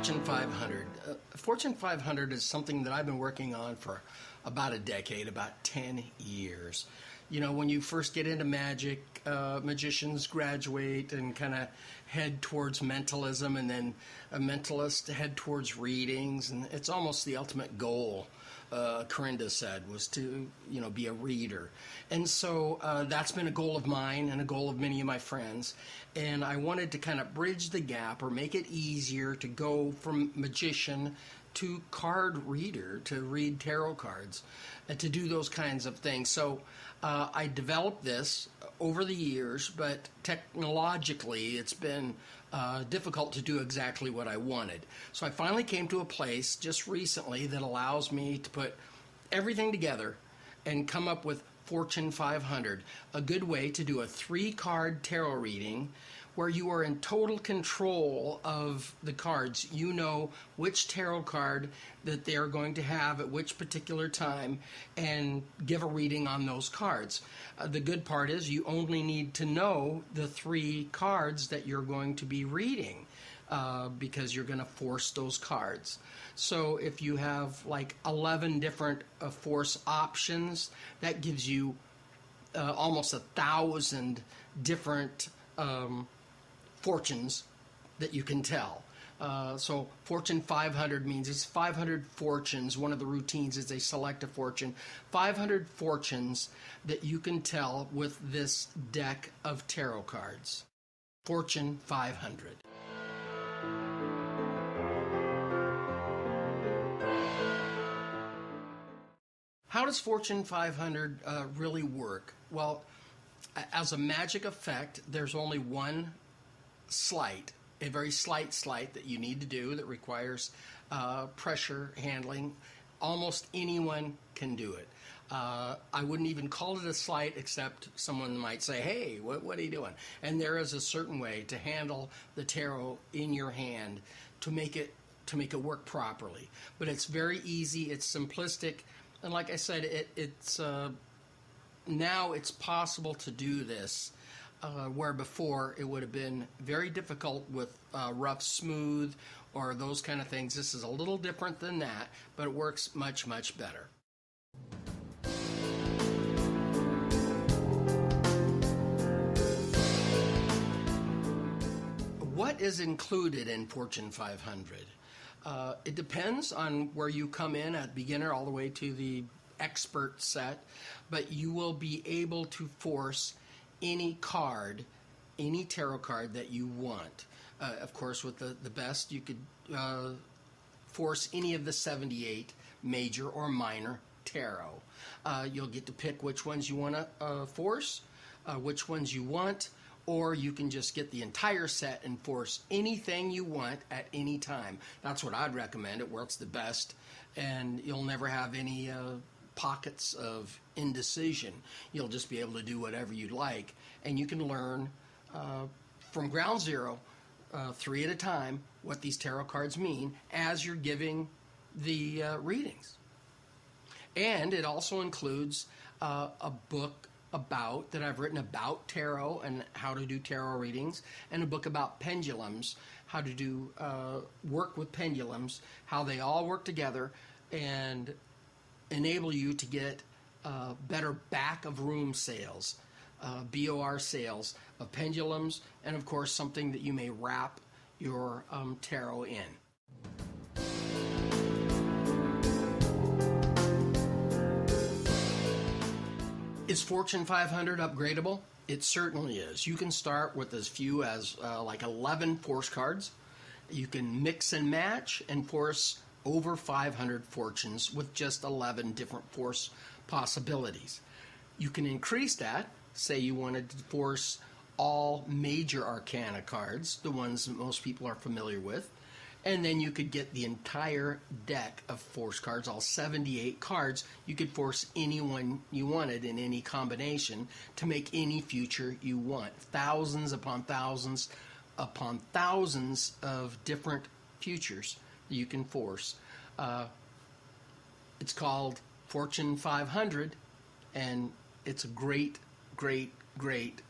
Fortune 500. Fortune 500 is something that I've been working on for about a decade, about 10 years. You know, when you first get into magic, magicians graduate and kind of head towards mentalism, and then a mentalist head towards readings, and it's almost the ultimate goal. Corinda said was to, be a reader. And so that's been a goal of mine and a goal of many of my friends. And I wanted to kind of bridge the gap or make it easier to go from magician to card reader, to read tarot cards, and to do those kinds of things. So I developed this over the years, but technologically it's been difficult to do exactly what I wanted. So I finally came to a place just recently that allows me to put everything together and come up with Fortune 500, a good way to do a 3-card tarot reading where you are in total control of the cards. You know which tarot card that they're going to have at which particular time and give a reading on those cards. The good part is you only need to know the 3 cards that you're going to be reading. Because you're going to force those cards. So if you have like 11 different force options, that gives you almost 1,000 different fortunes that you can tell. So Fortune 500 means it's 500 fortunes. One of the routines is they select a fortune. 500 fortunes that you can tell with this deck of tarot cards. Fortune 500. How does Fortune 500 really work? Well, as a magic effect, there's only one sleight, a very slight sleight that you need to do that requires pressure handling. Almost anyone can do it. I wouldn't even call it a sleight, except someone might say, hey, what are you doing? And there is a certain way to handle the tarot in your hand to make it work properly. But it's very easy, it's simplistic. And like I said, it's now it's possible to do this, where before it would have been very difficult with rough, smooth, or those kind of things. This is a little different than that, but it works much, much better. What is included in Fortune 500? It depends on where you come in at beginner all the way to the expert set, but you will be able to force any card, any tarot card that you want. Of course, with the best, you could force any of the 78 major or minor tarot. You'll get to pick which ones you want to force, which ones you want, or you can just get the entire set and force anything you want at any time. That's what I'd recommend. It works the best, and you'll never have any pockets of indecision. You'll just be able to do whatever you'd like, and you can learn from ground zero, 3 at a time, what these tarot cards mean as you're giving the readings. And it also includes a book that I've written about tarot and how to do tarot readings, and a book about pendulums, how to do work with pendulums, how they all work together and enable you to get better back of room sales, BOR sales of pendulums, and of course something that you may wrap your tarot in. Is Fortune 500 upgradable? It certainly is. You can start with as few as like 11 force cards. You can mix and match and force over 500 fortunes with just 11 different force possibilities. You can increase that. Say you wanted to force all major arcana cards, the ones that most people are familiar with, and then you could get the entire deck of force cards, all 78 cards. You could force anyone you wanted in any combination to make any future you want. Thousands upon thousands of different futures you can force. It's called Fortune 500, and it's a great, great, great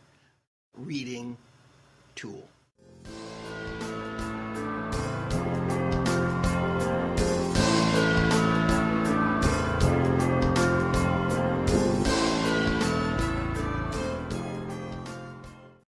reading tool.